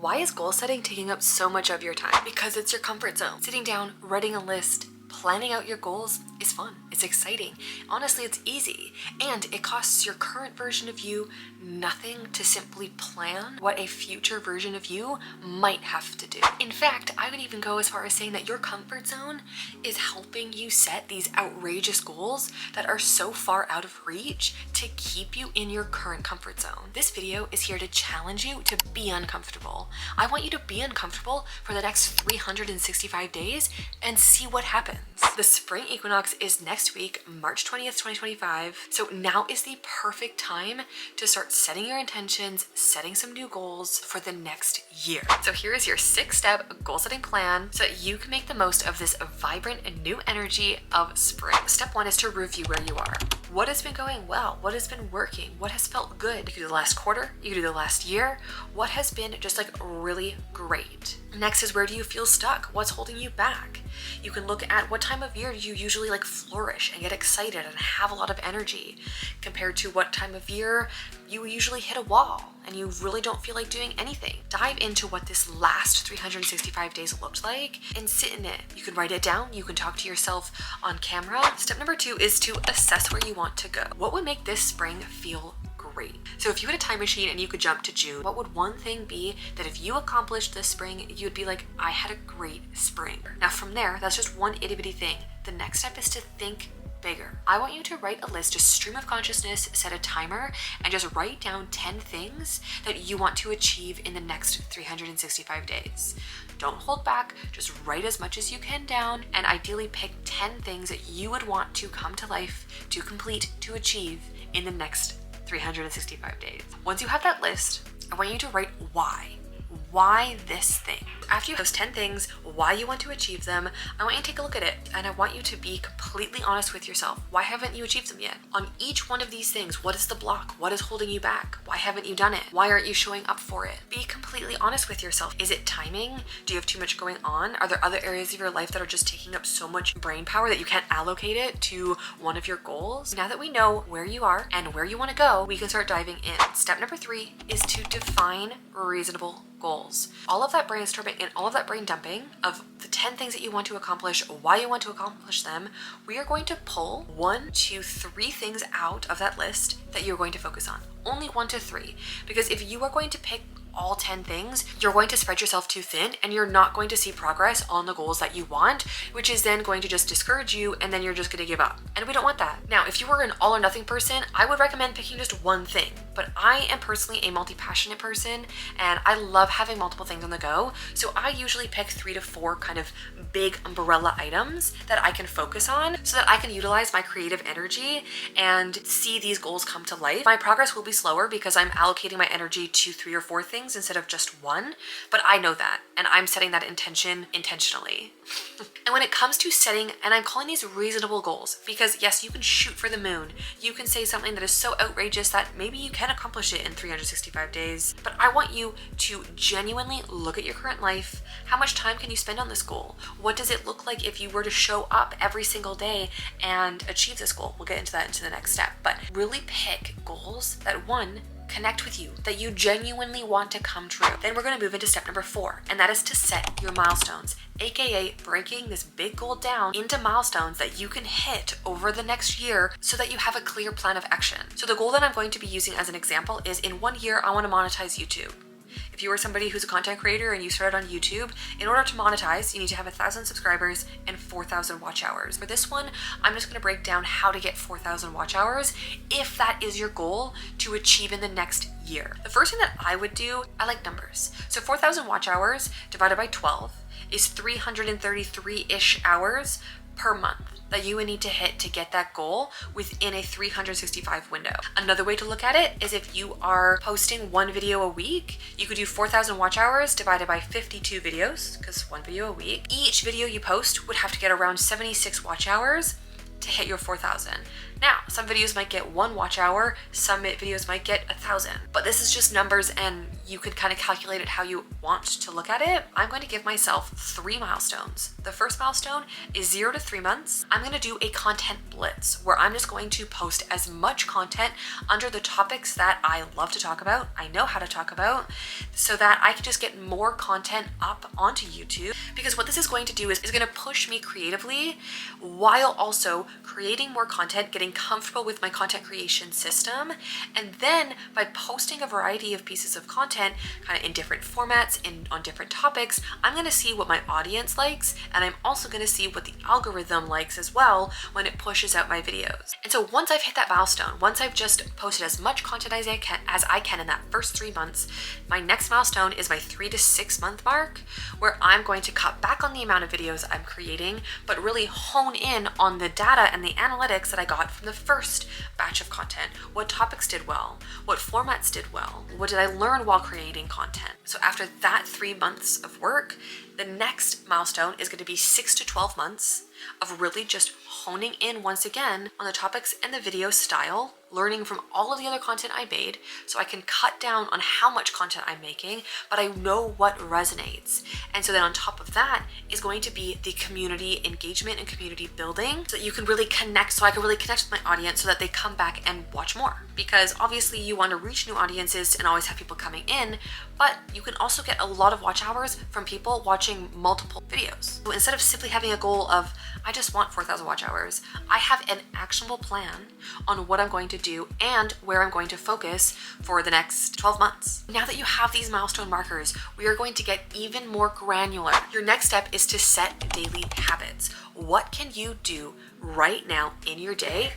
Why is goal setting taking up so much of your time? Because it's your comfort zone. Sitting down, writing a list, planning out your goals is fun. It's exciting. Honestly, it's easy. And it costs your current version of you nothing to simply plan what a future version of you might have to do. In fact, I would even go as far as saying that your comfort zone is helping you set these outrageous goals that are so far out of reach to keep you in your current comfort zone. This video is here to challenge you to be uncomfortable. I want you to be uncomfortable for the next 365 days and see what happens. The spring equinox is next week, March 20th, 2025. So now is the perfect time to start setting your intentions, setting some new goals for the next year. So here is your 6-step goal setting plan so that you can make the most of this vibrant and new energy of spring. Step 1 is to review where you are. What has been going well? What has been working? What has felt good? You can do the last quarter, you can do the last year. What has been just like really great? Next is, where do you feel stuck? What's holding you back? You can look at what time of year you usually like flourish and get excited and have a lot of energy compared to what time of year you usually hit a wall and you really don't feel like doing anything. Dive into what this last 365 days looked like and sit in it. You can write it down. You can talk to yourself on camera. Step number 2 is to assess where you want to go. What would make this spring feel great? So if you had a time machine and you could jump to June, what would one thing be that if you accomplished this spring, you'd be like, I had a great spring? Now from there, that's just one itty bitty thing. The next step is to think bigger. I want you to write a list, just stream of consciousness, set a timer, and just write down 10 things that you want to achieve in the next 365 days. Don't hold back, just write as much as you can down, and ideally pick 10 things that you would want to come to life, to complete, to achieve in the next 365 days. Once you have that list, I want you to write why. Why this thing? After you have those 10 things, why you want to achieve them, I want you to take a look at it and I want you to be completely honest with yourself. Why haven't you achieved them yet? On each one of these things, what is the block? What is holding you back? Why haven't you done it? Why aren't you showing up for it? Be completely honest with yourself. Is it timing? Do you have too much going on? Are there other areas of your life that are just taking up so much brain power that you can't allocate it to one of your goals? Now that we know where you are and where you want to go, we can start diving in. Step number 3 is to define reasonable goals. All of that brainstorming and all of that brain dumping of the 10 things that you want to accomplish, why you want to accomplish them, we are going to pull 1 to 3 things out of that list that you're going to focus on. Only 1 to 3. Because if you are going to pick all 10 things, you're going to spread yourself too thin and you're not going to see progress on the goals that you want, which is then going to just discourage you and then you're just going to give up. And we don't want that. Now, if you were an all or nothing person, I would recommend picking just one thing. But I am personally a multi-passionate person and I love having multiple things on the go. So I usually pick 3 to 4 kind of big umbrella items that I can focus on so that I can utilize my creative energy and see these goals come to life. My progress will be slower because I'm allocating my energy to 3 or 4 things instead of just one, but I know that and I'm setting that intention intentionally. And when it comes to setting, and I'm calling these reasonable goals, because yes, you can shoot for the moon. You can say something that is so outrageous that maybe you can accomplish it in 365 days, but I want you to genuinely look at your current life. How much time can you spend on this goal? What does it look like if you were to show up every single day and achieve this goal? We'll get into that into the next step, but really pick goals that, 1, connect with you, that you genuinely want to come true. Then we're going to move into step number 4, and that is to set your milestones, aka breaking this big goal down into milestones that you can hit over the next year so that you have a clear plan of action. So the goal that I'm going to be using as an example is, in 1 year, I want to monetize YouTube. If you are somebody who's a content creator and you started on YouTube, in order to monetize, you need to have 1,000 subscribers and 4,000 watch hours. For this one, I'm just going to break down how to get 4,000 watch hours if that is your goal to achieve in the next year. The first thing that I would do, I like numbers. So 4,000 watch hours divided by 12 is 333-ish hours per month that you would need to hit to get that goal within a 365 window. Another way to look at it is, if you are posting 1 video a week, you could do 4,000 watch hours divided by 52 videos, because 1 video a week. Each video you post would have to get around 76 watch hours to hit your 4,000. Now, some videos might get 1 watch hour, some videos might get 1,000, but this is just numbers and you can kind of calculate it how you want to look at it. I'm going to give myself 3 milestones. The first milestone is 0 to 3 months. I'm going to do a content blitz where I'm just going to post as much content under the topics that I love to talk about, I know how to talk about, so that I can just get more content up onto YouTube. Because what this is going to do is going to push me creatively while also creating more content, getting comfortable with my content creation system. And then by posting a variety of pieces of content kind of in different formats and on different topics, I'm going to see what my audience likes, and I'm also going to see what the algorithm likes as well when it pushes out my videos. And so once I've hit that milestone, once I've just posted as much content as I can in that first 3 months, my next milestone is my 3 to 6 month mark, where I'm going to cut back on the amount of videos I'm creating, but really hone in on the data and the analytics that I got from the first batch of content. What topics did well? What formats did well? What did I learn while creating content? So after that 3 months of work, the next milestone is going to be 6 to 12 months of really just honing in once again on the topics and the video style, learning from all of the other content I made so I can cut down on how much content I'm making, but I know what resonates. And so then on top of that is going to be the community engagement and community building so that you can really connect, so I can really connect with my audience so that they come back and watch more. Because obviously you want to reach new audiences and always have people coming in, but you can also get a lot of watch hours from people watching multiple videos. So instead of simply having a goal of, I just want 4,000 watch hours, I have an actionable plan on what I'm going to do and where I'm going to focus for the next 12 months. Now that you have these milestone markers, we are going to get even more granular. Your next step is to set daily habits. What can you do right now in your day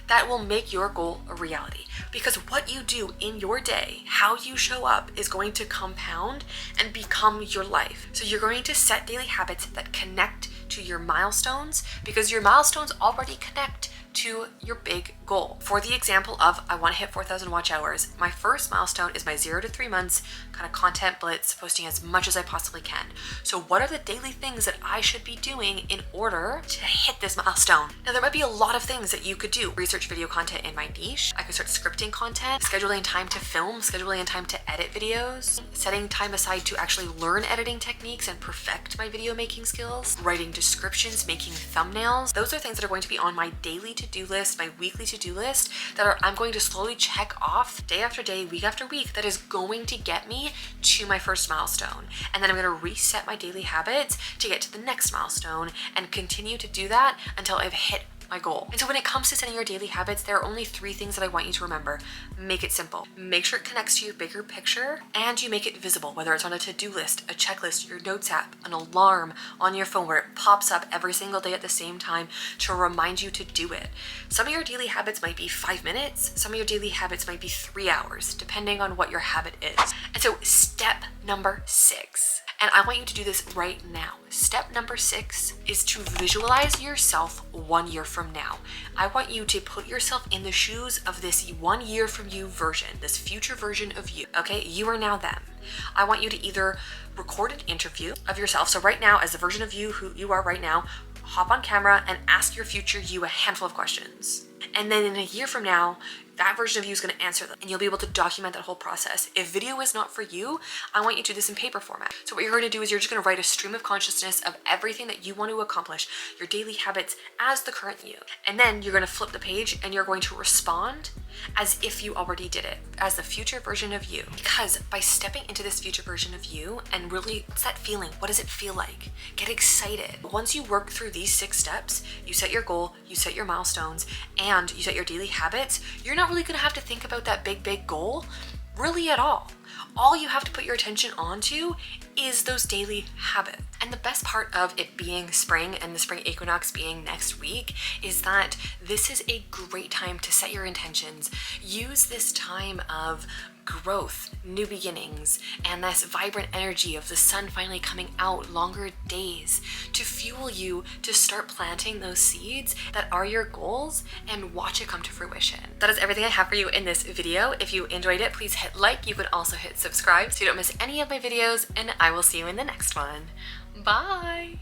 that will make your goal a reality? Because what you do in your day, how you show up, is going to compound and become your life. So you're going to set daily habits that connect to your milestones, because your milestones already connect to your big goal. For the example of, I want to hit 4,000 watch hours, my first milestone is my 0 to 3 months kind of content blitz, posting as much as I possibly can. So what are the daily things that I should be doing in order to hit this milestone? Now there might be a lot of things that you could do. Research video content in my niche. I could start scripting content, scheduling time to film, scheduling time to edit videos, setting time aside to actually learn editing techniques and perfect my video making skills, writing descriptions, making thumbnails. Those are things that are going to be on my daily to-do list, my weekly to-do list, I'm going to slowly check off day after day, week after week, that is going to get me to my first milestone. And then I'm going to reset my daily habits to get to the next milestone and continue to do that until I've hit my goal. And so when it comes to setting your daily habits, there are only 3 things that I want you to remember. Make it simple. Make sure it connects to your bigger picture, and you make it visible, whether it's on a to-do list, a checklist, your notes app, an alarm on your phone where it pops up every single day at the same time to remind you to do it. Some of your daily habits might be 5 minutes. Some of your daily habits might be 3 hours, depending on what your habit is. And so step number 6, and I want you to do this right now. Step number 6 is to visualize yourself 1 year from now. I want you to put yourself in the shoes of this 1 year from you version, this future version of you, okay? You are now them. I want you to either record an interview of yourself. So right now, as the version of you who you are right now, hop on camera and ask your future you a handful of questions. And then in a year from now, that version of you is going to answer them, and you'll be able to document that whole process. If video is not for you, I want you to do this in paper format. So what you're going to do is you're just going to write a stream of consciousness of everything that you want to accomplish, your daily habits as the current you. And then you're going to flip the page and you're going to respond as if you already did it, as the future version of you. Because by stepping into this future version of you and really, what's that feeling? What does it feel like? Get excited. Once you work through these 6 steps, you set your goal, you set your milestones, and you set your daily habits, you're not really going to have to think about that big goal really at all. All you have to put your attention onto is those daily habits. And the best part of it being spring and the spring equinox being next week is that this is a great time to set your intentions. Use this time of growth, new beginnings, and this vibrant energy of the sun finally coming out, longer days, to fuel you to start planting those seeds that are your goals and watch it come to fruition. That is everything I have for you in this video. If you enjoyed it, please hit like. You can also hit subscribe so you don't miss any of my videos, and I will see you in the next one. Bye!